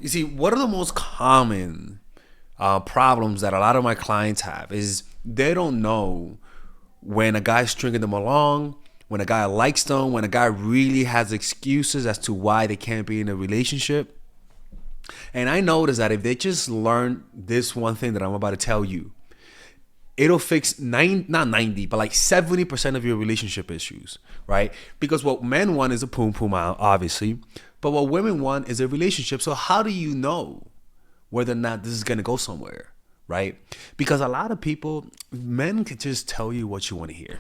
You see, one of the most common problems that a lot of my clients have is they don't know when a guy's stringing them along, when a guy likes them, when a guy really has excuses as to why they can't be in a relationship. And I noticed that if they just learn this one thing that I'm about to tell you, it'll fix not 90, but like 70% of your relationship issues, right? Because what men want is a poom poom out, obviously, but what women want is a relationship. So how do you know whether or not this is gonna go somewhere, right? Because a lot of people, men can just tell you what you want to hear.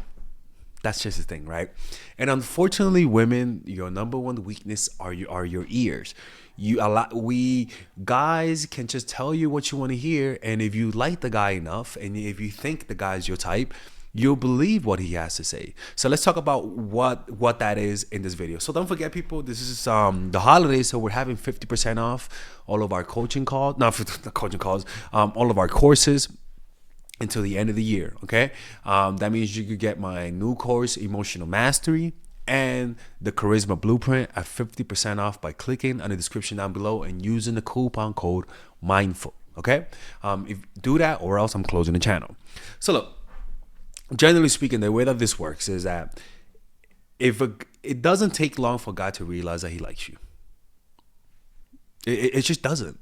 That's just the thing, right? And unfortunately, women, your number one weakness are your ears. We guys can just tell you what you want to hear, and if you like the guy enough, and if you think the guy's your type, you'll believe what he has to say. So let's talk about what that is in this video. So don't forget, people, this is the holidays, so we're having 50% off all of our coaching calls, not the coaching calls, all of our courses until the end of the year. Okay, that means you could get my new course, Emotional Mastery, and the Charisma Blueprint at 50% off by clicking on the description down below and using the coupon code MINDFUL. Okay, if do that, or else I'm closing the channel. So look, generally speaking, the way that this works is that it doesn't take long for a guy to realize that he likes you. It just doesn't.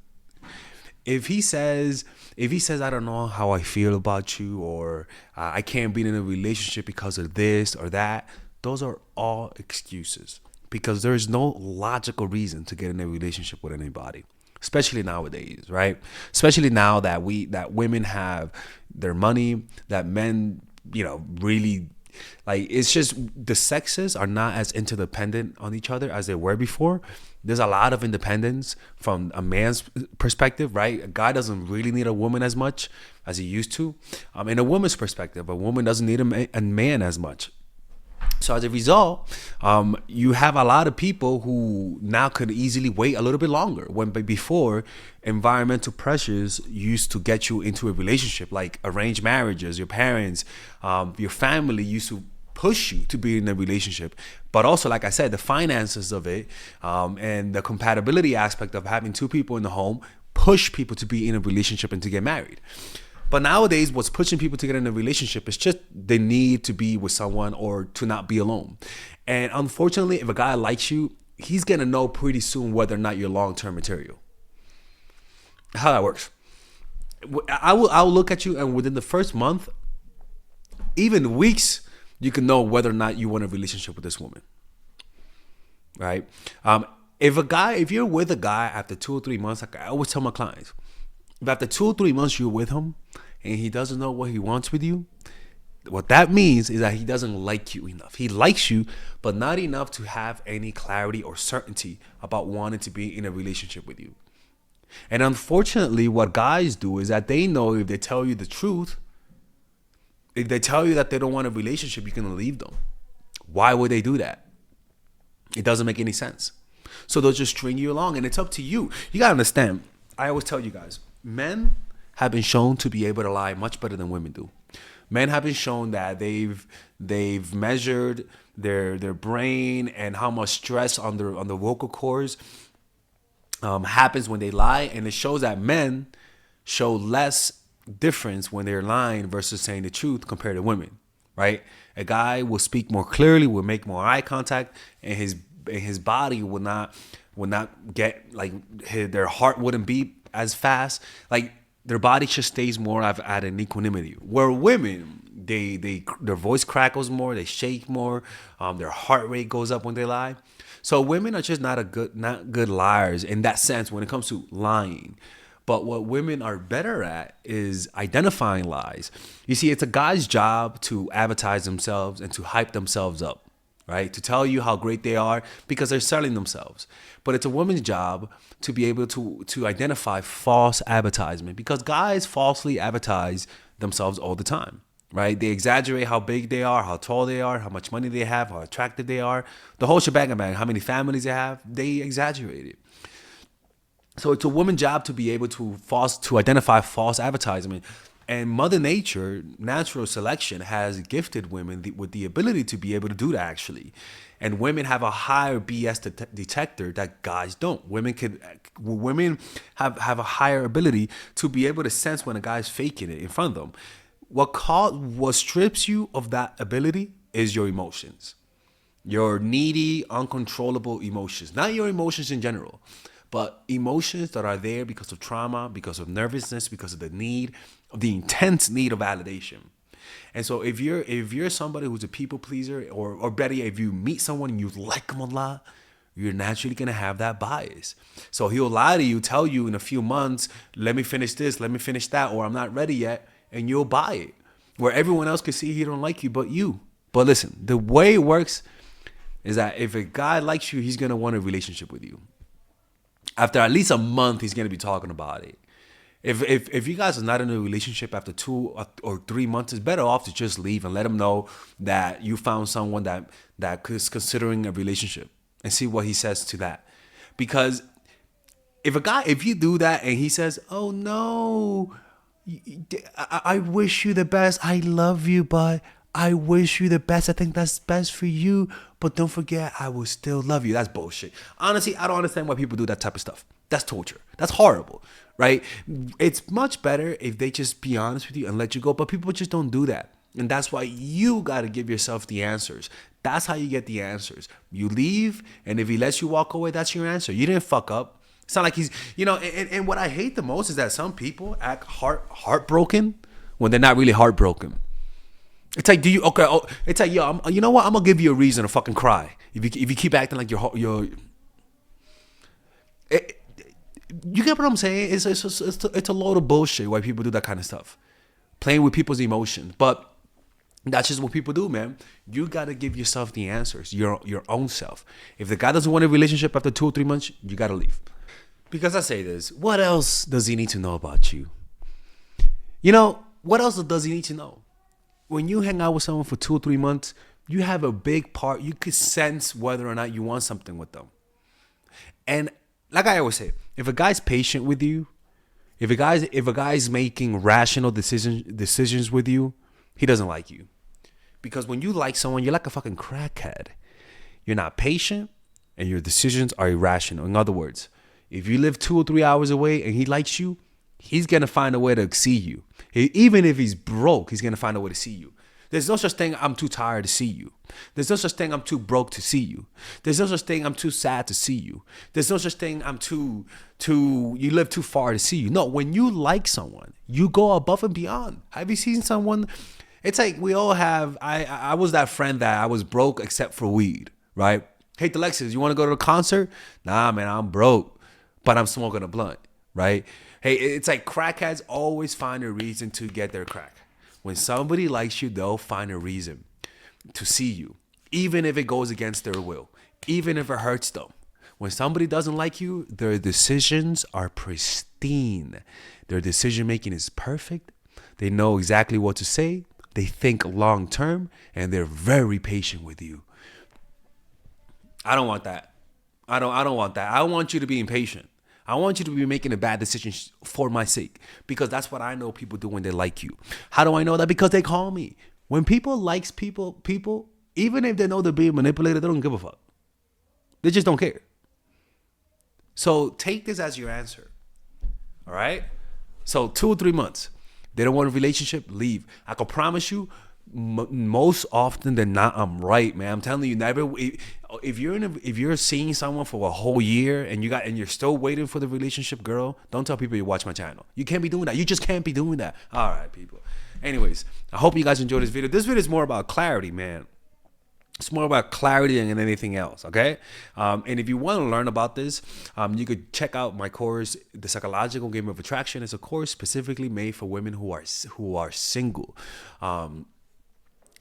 If he says I don't know how I feel about you, or I can't be in a relationship because of this or that, those are all excuses, because there is no logical reason to get in a relationship with anybody, especially nowadays, right? Especially now that women have their money, that men, really, like, it's just the sexes are not as interdependent on each other as they were before. There's a lot of independence from a man's perspective, right? A guy doesn't really need a woman as much as he used to. In a woman's perspective, a woman doesn't need a man as much. So as a result, you have a lot of people who now could easily wait a little bit longer, when before environmental pressures used to get you into a relationship, like arranged marriages. Your parents, your family used to push you to be in a relationship, but also, like I said, the finances of it, and the compatibility aspect of having two people in the home push people to be in a relationship and to get married. But nowadays, what's pushing people to get in a relationship is just the need to be with someone or to not be alone. And unfortunately, if a guy likes you, he's gonna know pretty soon whether or not you're long-term material. How that works. I'll look at you, and within the first month, even weeks, you can know whether or not you want a relationship with this woman, right? If you're with a guy after 2 or 3 months, like I always tell my clients, if after 2 or 3 months you're with him and he doesn't know what he wants with you, what that means is that he doesn't like you enough. He likes you, but not enough to have any clarity or certainty about wanting to be in a relationship with you. And unfortunately, what guys do is that they know if they tell you the truth, if they tell you that they don't want a relationship, you're gonna leave them. Why would they do that? It doesn't make any sense. So they'll just string you along, and it's up to you. You gotta understand, I always tell you guys, men have been shown to be able to lie much better than women do. Men have been shown that they've measured their brain and how much stress on the vocal cords happens when they lie, and it shows that men show less difference when they're lying versus saying the truth compared to women, right? A guy will speak more clearly, will make more eye contact, and his body will not get, like, their heart wouldn't beat as fast. Like, their body just stays more at an equanimity. Where women, their voice crackles more, they shake more, their heart rate goes up when they lie. So women are just not good liars in that sense when it comes to lying. But what women are better at is identifying lies. You see, it's a guy's job to advertise themselves and to hype themselves up, right? To tell you how great they are because they're selling themselves. But it's a woman's job to be able to identify false advertisement, because guys falsely advertise themselves all the time, right? They exaggerate how big they are, how tall they are, how much money they have, how attractive they are. The whole shebang, how many families they have, they exaggerate it. So it's a woman's job to be able to identify false advertisement And Mother Nature, natural selection, has gifted women with the ability to be able to do that actually. And women have a higher BS detector that guys don't. Women have a higher ability to be able to sense when a guy's faking it in front of them. What strips you of that ability is your emotions. Your needy, uncontrollable emotions. Not your emotions in general, but emotions that are there because of trauma, because of nervousness, because of the intense need of validation. And so if you're somebody who's a people pleaser, or better yet, if you meet someone and you like them a lot, you're naturally gonna have that bias. So he'll lie to you, tell you in a few months, let me finish this, let me finish that, or I'm not ready yet, and you'll buy it. Where everyone else can see he don't like you but you. But listen, the way it works is that if a guy likes you, he's gonna want a relationship with you. After at least a month, he's gonna be talking about it. If you guys are not in a relationship after 2 or 3 months, it's better off to just leave and let him know that you found someone that is considering a relationship, and see what he says to that. Because if you do that and he says, "Oh no, I wish you the best. I love you, but I wish you the best. I think that's best for you. But don't forget, I will still love you." That's bullshit. Honestly, I don't understand why people do that type of stuff. That's torture. That's horrible, right? It's much better if they just be honest with you and let you go. But people just don't do that. And that's why you got to give yourself the answers. That's how you get the answers. You leave, and if he lets you walk away, that's your answer. You didn't fuck up. It's not like he's, and what I hate the most is that some people act heartbroken when they're not really heartbroken. It's like, it's like, yo, you know what? I'm gonna give you a reason to fucking cry if you keep acting like you get what I'm saying? It's a load of bullshit why people do that kind of stuff, playing with people's emotions. But that's just what people do, man. You gotta give yourself the answers, your own self. If the guy doesn't want a relationship after 2 or 3 months, you gotta leave. Because I say this, what else does he need to know about you? What else does he need to know? When you hang out with someone for 2 or 3 months, you have a big part. You could sense whether or not you want something with them. And like I always say, if a guy's patient with you, if a guy's making rational decisions with you, he doesn't like you. Because when you like someone, you're like a fucking crackhead. You're not patient, and your decisions are irrational. In other words, if you live 2 or 3 hours away and he likes you, he's gonna find a way to see you. Even if he's broke, he's gonna find a way to see you. There's no such thing I'm too tired to see you. There's no such thing I'm too broke to see you. There's no such thing I'm too sad to see you. There's no such thing I'm too you live too far to see you. No, when you like someone, you go above and beyond. Have you seen someone? It's like we all have. I was that friend that I was broke except for weed, right? Hey, Alexis, you want to go to a concert? Nah, man, I'm broke, but I'm smoking a blunt, right? Hey, it's like crackheads always find a reason to get their crack. When somebody likes you, they'll find a reason to see you, even if it goes against their will, even if it hurts them. When somebody doesn't like you, their decisions are pristine. Their decision making is perfect. They know exactly what to say. They think long term, and they're very patient with you. I don't want that. I don't want that. I want you to be impatient. I want you to be making a bad decision for my sake, because that's what I know people do when they like you. How do I know that? Because they call me. When people likes people, even if they know they're being manipulated, they don't give a fuck. They just don't care. So take this as your answer. All right? So 2 or 3 months. They don't want a relationship, leave. I can promise you, most often than not, I'm right, man. I'm telling you, never. If you're seeing someone for a whole year and you're still waiting for the relationship, girl, don't tell people you watch my channel. You can't be doing that. You just can't be doing that. All right, people. Anyways, I hope you guys enjoyed this video. This video is more about clarity, man. It's more about clarity than anything else, okay? And if you want to learn about this, you could check out my course, The Psychological Game of Attraction. It's a course specifically made for women who are single.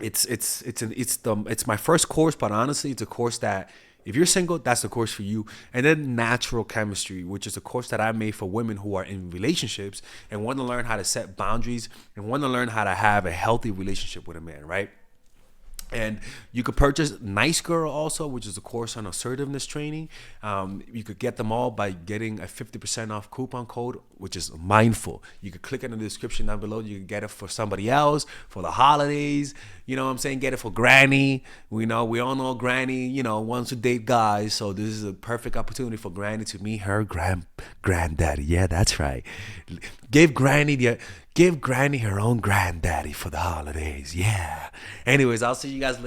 It's my first course, but honestly, it's a course that if you're single, that's the course for you. And then Natural Chemistry, which is a course that I made for women who are in relationships and want to learn how to set boundaries and want to learn how to have a healthy relationship with a man, right? And you could purchase Nice Girl also, which is a course on assertiveness training. You could get them all by getting a 50% off coupon code, which is mindful. You could click it in the description down below. You could get it for somebody else, for the holidays. You know what I'm saying? Get it for Granny. We all know Granny, wants to date guys. So this is a perfect opportunity for Granny to meet her granddaddy. Yeah, that's right. Give Granny her own granddaddy for the holidays. Yeah. Anyways, I'll see you guys later.